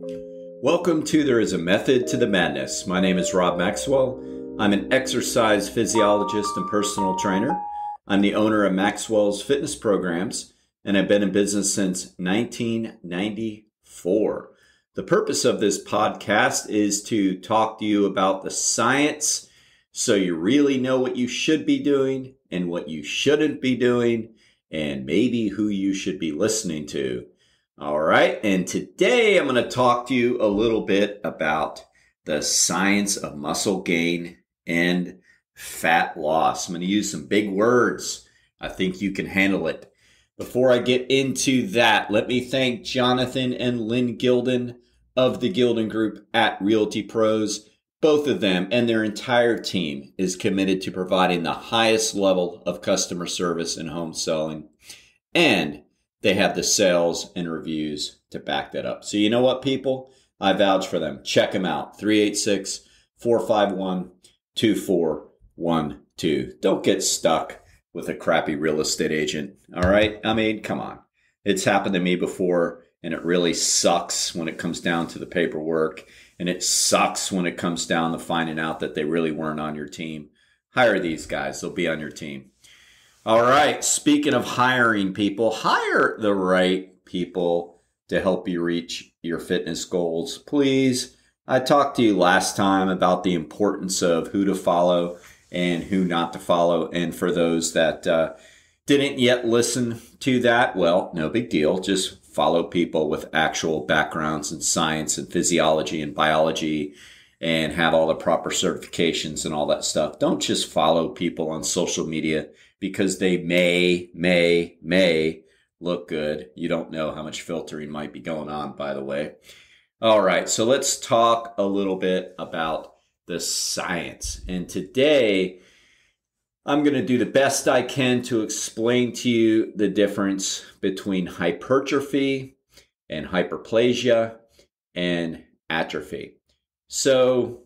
Welcome to There is a Method to the Madness. My name is Rob Maxwell. I'm an exercise physiologist and personal trainer. I'm the owner of Maxwell's Fitness Programs, and I've been in business since 1994. The purpose of this podcast is to talk to you about the science so you really know what you should be doing and what you shouldn't be doing, and maybe who you should be listening to. All right, and today I'm going to talk to you a little bit about the science of muscle gain and fat loss. I'm going to use some big words. I think you can handle it. Before I get into that, let me thank Jonathan and Lynn Gilden of the Gilden Group at Realty Pros. Both of them and their entire team is committed to providing the highest level of customer service in home selling, and they have the sales and reviews to back that up. So you know what, people? I vouch for them. Check them out. 386-451-2412. Don't get stuck with a crappy real estate agent. All right? I mean, come on. It's happened to me before, and it really sucks when it comes down to the paperwork, and it sucks when it comes down to finding out that they really weren't on your team. Hire these guys. They'll be on your team. All right, speaking of hiring people, hire the right people to help you reach your fitness goals, please. I talked to you last time about the importance of who to follow and who not to follow. And for those that didn't yet listen to that, well, no big deal. Just follow people with actual backgrounds in science and physiology and biology and have all the proper certifications and all that stuff. Don't just follow people on social media because they may look good. You don't know how much filtering might be going on, by the way. All right, so let's talk a little bit about the science. And today, I'm going to do the best I can to explain to you the difference between hypertrophy and hyperplasia and atrophy. So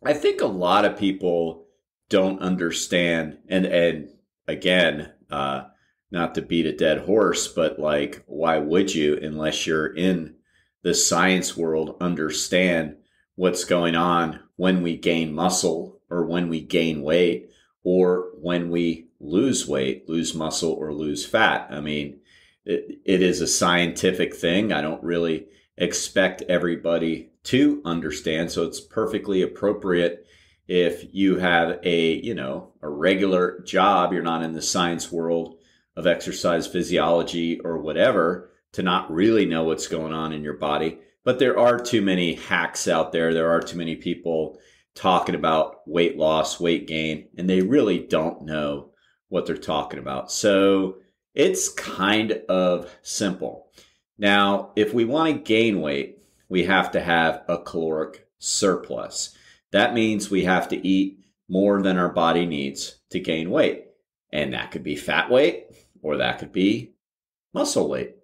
I think a lot of people don't understand, and again, not to beat a dead horse, but like, why would you, unless you're in the science world, understand what's going on when we gain muscle or when we gain weight or when we lose weight, lose muscle or lose fat? I mean, it is a scientific thing. I don't really expect everybody to understand, so it's perfectly appropriate if you have a regular job, you're not in the science world of exercise physiology or whatever, to not really know what's going on in your body. But there are too many hacks out there. There are too many people talking about weight loss, weight gain, and they really don't know what they're talking about. So it's kind of simple. Now, if we want to gain weight, we have to have a caloric surplus. That means we have to eat more than our body needs to gain weight. And that could be fat weight or that could be muscle weight.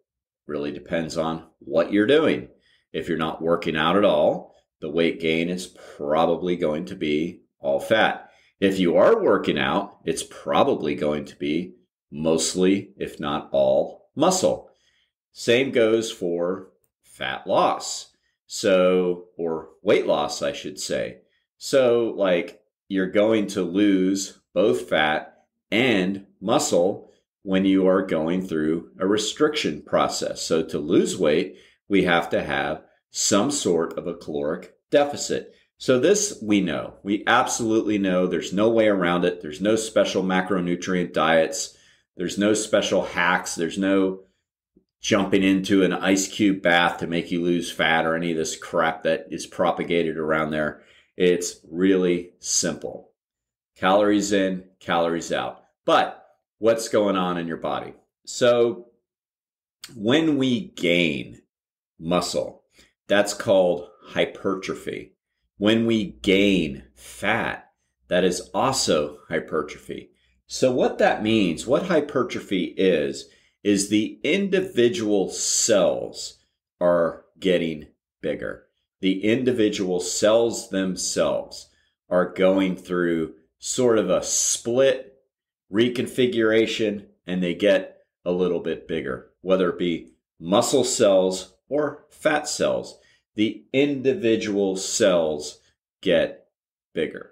Really depends on what you're doing. If you're not working out at all, the weight gain is probably going to be all fat. If you are working out, it's probably going to be mostly, if not all, muscle. Same goes for fat loss. Or weight loss, I should say. So like, you're going to lose both fat and muscle when you are going through a restriction process. So to lose weight, we have to have some sort of a caloric deficit. So this we know. We absolutely know. There's no way around it. There's no special macronutrient diets. There's no special hacks. There's no jumping into an ice cube bath to make you lose fat or any of this crap that is propagated around there. It's really simple. Calories in, calories out. But what's going on in your body? So when we gain muscle, that's called hypertrophy. When we gain fat, that is also hypertrophy. So what that means, what hypertrophy is the individual cells are getting bigger. The individual cells themselves are going through sort of a split reconfiguration, and they get a little bit bigger, whether it be muscle cells or fat cells. The individual cells get bigger.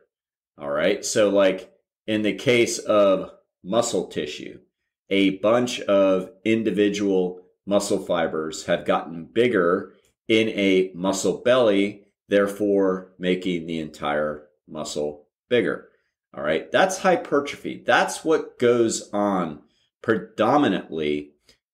All right. So like in the case of muscle tissue, a bunch of individual muscle fibers have gotten bigger in a muscle belly, therefore making the entire muscle bigger. All right. That's hypertrophy. That's what goes on predominantly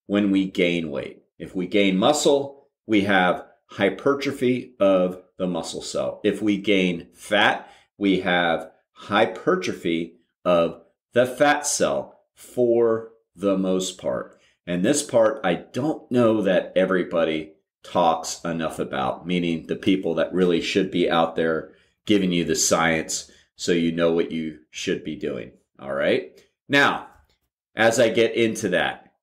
when we gain weight. If we gain muscle, we have hypertrophy of the muscle cell. If we gain fat, we have hypertrophy of the fat cell for the most part. And this part, I don't know that everybody talks enough about, meaning the people that really should be out there giving you the science so you know what you should be doing. All right. Now, as I get into that,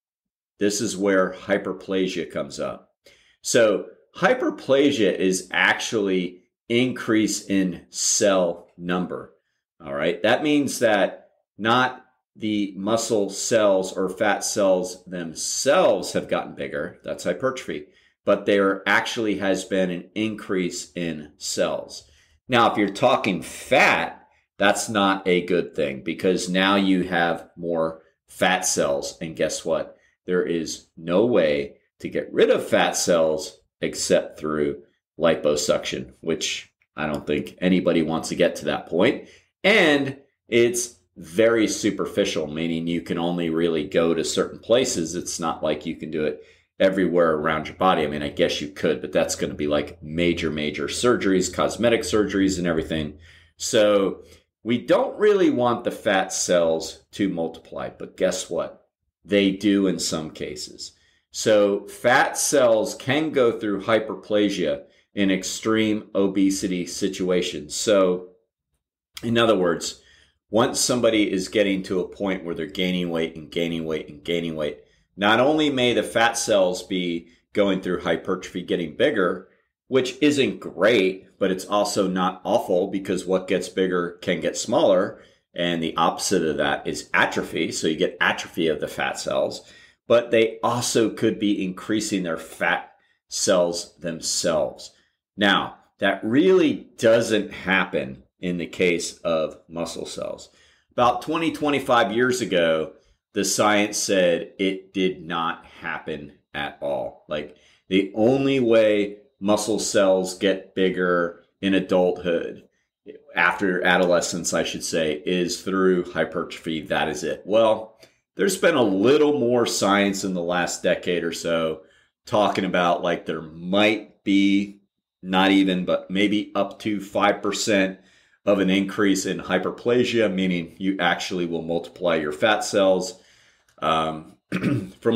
this is where hyperplasia comes up. So hyperplasia is actually increase in cell number. All right. That means that not the muscle cells or fat cells themselves have gotten bigger. That's hypertrophy. But there actually has been an increase in cells. Now, if you're talking fat, that's not a good thing because now you have more fat cells. And guess what? There is no way to get rid of fat cells except through liposuction, which I don't think anybody wants to get to that point. And it's very superficial, meaning you can only really go to certain places. It's not like you can do it everywhere around your body. I mean, I guess you could, but that's going to be like major surgeries, cosmetic surgeries and everything. So we don't really want the fat cells to multiply, but guess what? They do in some cases. So fat cells can go through hyperplasia in extreme obesity situations. So in other words, once somebody is getting to a point where they're gaining weight and gaining weight and gaining weight, not only may the fat cells be going through hypertrophy, getting bigger, which isn't great, but it's also not awful because what gets bigger can get smaller. And the opposite of that is atrophy. So you get atrophy of the fat cells, but they also could be increasing their fat cells themselves. Now, that really doesn't happen in the case of muscle cells. About 25 years ago, the science said it did not happen at all. Like the only way muscle cells get bigger in adulthood, after adolescence, I should say, is through hypertrophy. That is it. Well, there's been a little more science in the last decade or so talking about like there might be not even, but maybe up to 5% of an increase in hyperplasia, meaning you actually will multiply your fat cells. From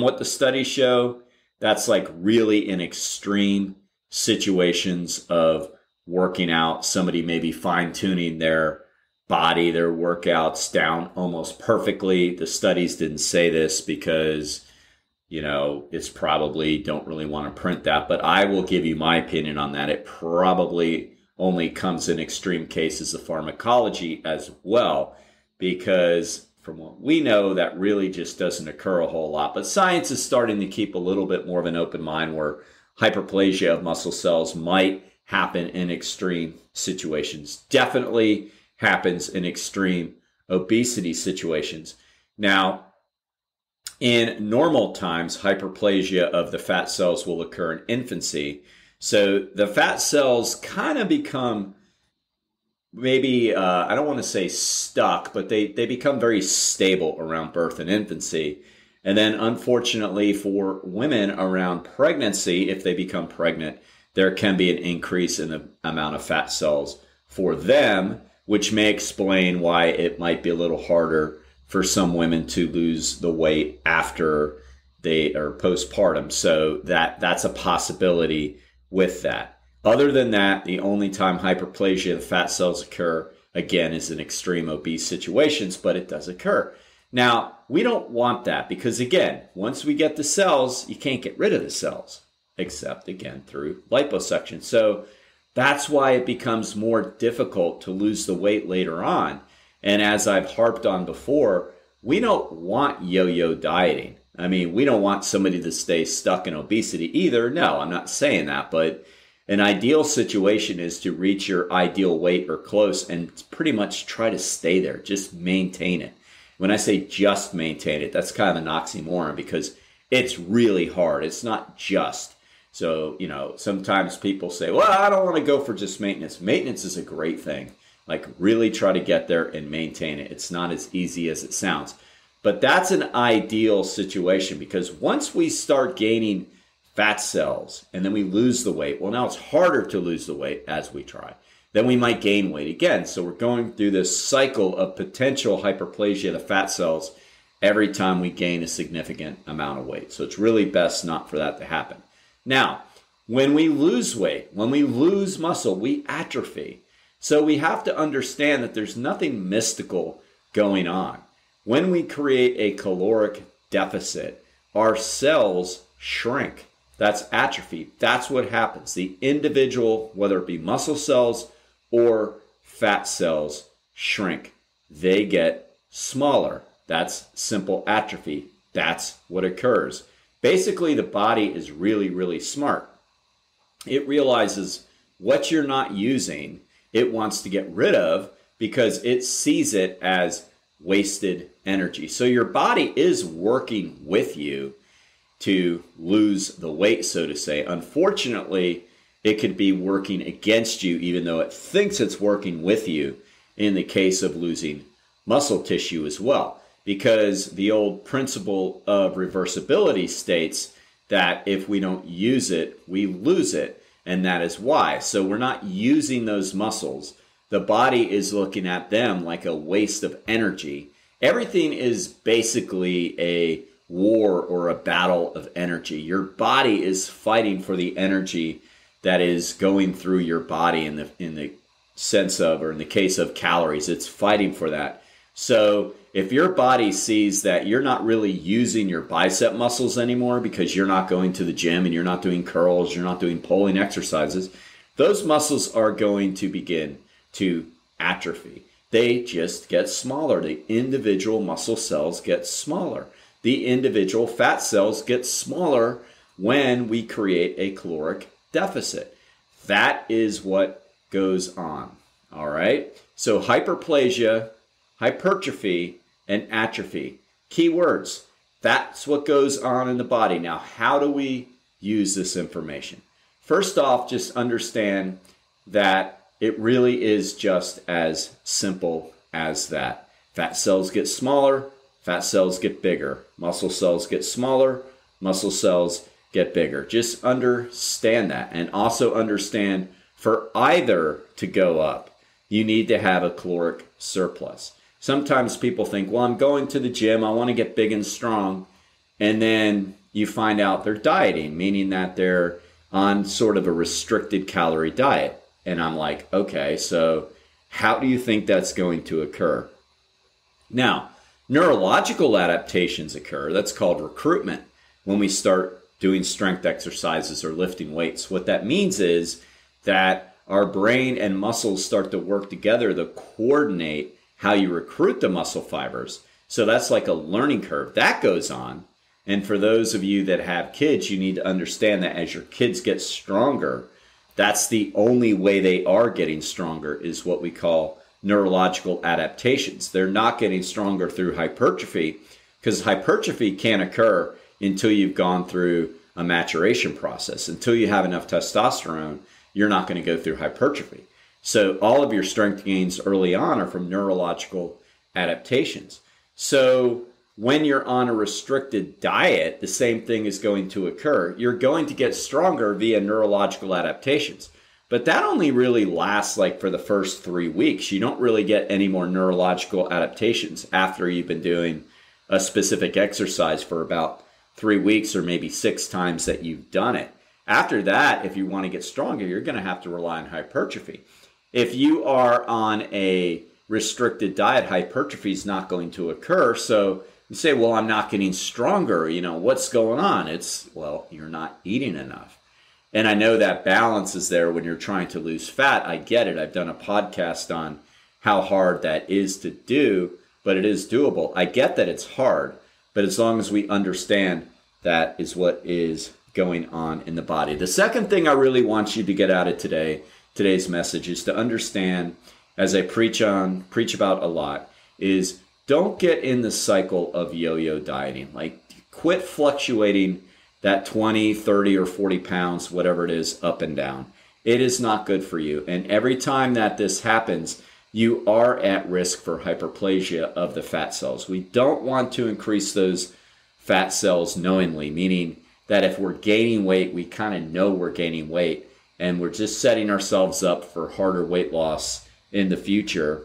what the studies show, that's like really in extreme situations of working out. Somebody may be fine-tuning their body, their workouts down almost perfectly. The studies didn't say this because, it's probably don't really want to print that, but I will give you my opinion on that. It probably only comes in extreme cases of pharmacology as well, because from what we know, that really just doesn't occur a whole lot. But science is starting to keep a little bit more of an open mind where hyperplasia of muscle cells might happen in extreme situations. Definitely happens in extreme obesity situations. Now, in normal times, hyperplasia of the fat cells will occur in infancy. So the fat cells kind of become maybe, I don't want to say stuck, but they become very stable around birth and infancy. And then unfortunately for women around pregnancy, if they become pregnant, there can be an increase in the amount of fat cells for them, which may explain why it might be a little harder for some women to lose the weight after they are postpartum. So that's a possibility with that. Other than that, the only time hyperplasia of the fat cells occur, again, is in extreme obese situations, but it does occur. Now, we don't want that because, again, once we get the cells, you can't get rid of the cells, except, again, through liposuction. So that's why it becomes more difficult to lose the weight later on. And as I've harped on before, we don't want yo-yo dieting. I mean, we don't want somebody to stay stuck in obesity either. No, I'm not saying that, but an ideal situation is to reach your ideal weight or close and pretty much try to stay there. Just maintain it. When I say just maintain it, that's kind of an oxymoron because it's really hard. It's not just. So, sometimes people say, well, I don't want to go for just maintenance. Maintenance is a great thing. Like, really try to get there and maintain it. It's not as easy as it sounds. But that's an ideal situation because once we start gaining fat cells and then we lose the weight, well, now it's harder to lose the weight as we try. Then we might gain weight again. So we're going through this cycle of potential hyperplasia of the fat cells every time we gain a significant amount of weight. So it's really best not for that to happen. Now, when we lose weight, when we lose muscle, we atrophy. So we have to understand that there's nothing mystical going on. When we create a caloric deficit, our cells shrink. That's atrophy. That's what happens. The individual, whether it be muscle cells or fat cells, shrink. They get smaller. That's simple atrophy. That's what occurs. Basically, the body is really, really smart. It realizes what you're not using, it wants to get rid of because it sees it as wasted energy. So your body is working with you to lose the weight, so to say. Unfortunately, it could be working against you, even though it thinks it's working with you in the case of losing muscle tissue as well. Because the old principle of reversibility states that if we don't use it, we lose it. And that is why. So we're not using those muscles. The body is looking at them like a waste of energy. Everything is basically a war or a battle of energy. Your body is fighting for the energy that is going through your body in the sense of, or in the case of calories, it's fighting for that. So if your body sees that you're not really using your bicep muscles anymore because you're not going to the gym and you're not doing curls, you're not doing pulling exercises, those muscles are going to begin to atrophy. They just get smaller. The individual muscle cells get smaller. The individual fat cells get smaller when we create a caloric deficit. That is what goes on. All right. So hyperplasia, hypertrophy, and atrophy. Key words. That's what goes on in the body. Now, how do we use this information? First off, just understand that it really is just as simple as that. Fat cells get smaller, fat cells get bigger. Muscle cells get smaller, muscle cells get bigger. Just understand that. And also understand for either to go up, you need to have a caloric surplus. Sometimes people think, well, I'm going to the gym, I want to get big and strong. And then you find out they're dieting, meaning that they're on sort of a restricted calorie diet. And I'm like, okay, so how do you think that's going to occur? Now, neurological adaptations occur. That's called recruitment when we start doing strength exercises or lifting weights. What that means is that our brain and muscles start to work together to coordinate how you recruit the muscle fibers. So that's like a learning curve. That goes on. And for those of you that have kids, you need to understand that as your kids get stronger, that's the only way they are getting stronger is what we call neurological adaptations. They're not getting stronger through hypertrophy because hypertrophy can't occur until you've gone through a maturation process. Until you have enough testosterone, you're not going to go through hypertrophy. So all of your strength gains early on are from neurological adaptations. So when you're on a restricted diet, the same thing is going to occur. You're going to get stronger via neurological adaptations. But that only really lasts like for the first 3 weeks. You don't really get any more neurological adaptations after you've been doing a specific exercise for about 3 weeks or maybe 6 times that you've done it. After that, if you want to get stronger, you're going to have to rely on hypertrophy. If you are on a restricted diet, hypertrophy is not going to occur. So you say, well, I'm not getting stronger. What's going on? Well, you're not eating enough. And I know that balance is there when you're trying to lose fat. I get it. I've done a podcast on how hard that is to do, but it is doable. I get that it's hard, but as long as we understand that is what is going on in the body. The second thing I really want you to get out of today's message is to understand, as I preach about a lot, is don't get in the cycle of yo-yo dieting. Like, quit fluctuating that 20, 30, or 40 pounds, whatever it is, up and down. It is not good for you. And every time that this happens, you are at risk for hyperplasia of the fat cells. We don't want to increase those fat cells knowingly, meaning that if we're gaining weight, we kind of know we're gaining weight, and we're just setting ourselves up for harder weight loss in the future.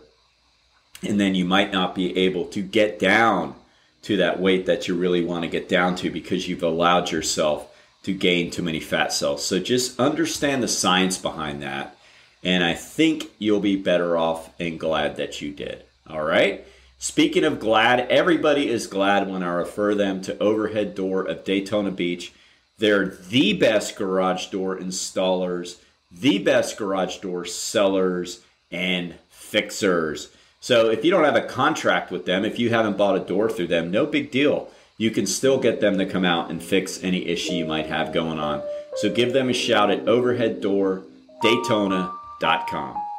And then you might not be able to get down to that weight that you really want to get down to because you've allowed yourself to gain too many fat cells. So just understand the science behind that, and I think you'll be better off and glad that you did. All right? Speaking of glad, everybody is glad when I refer them to Overhead Door of Daytona Beach. They're the best garage door installers, the best garage door sellers and fixers. So if you don't have a contract with them, if you haven't bought a door through them, no big deal. You can still get them to come out and fix any issue you might have going on. So give them a shout at overheaddordaytona.com.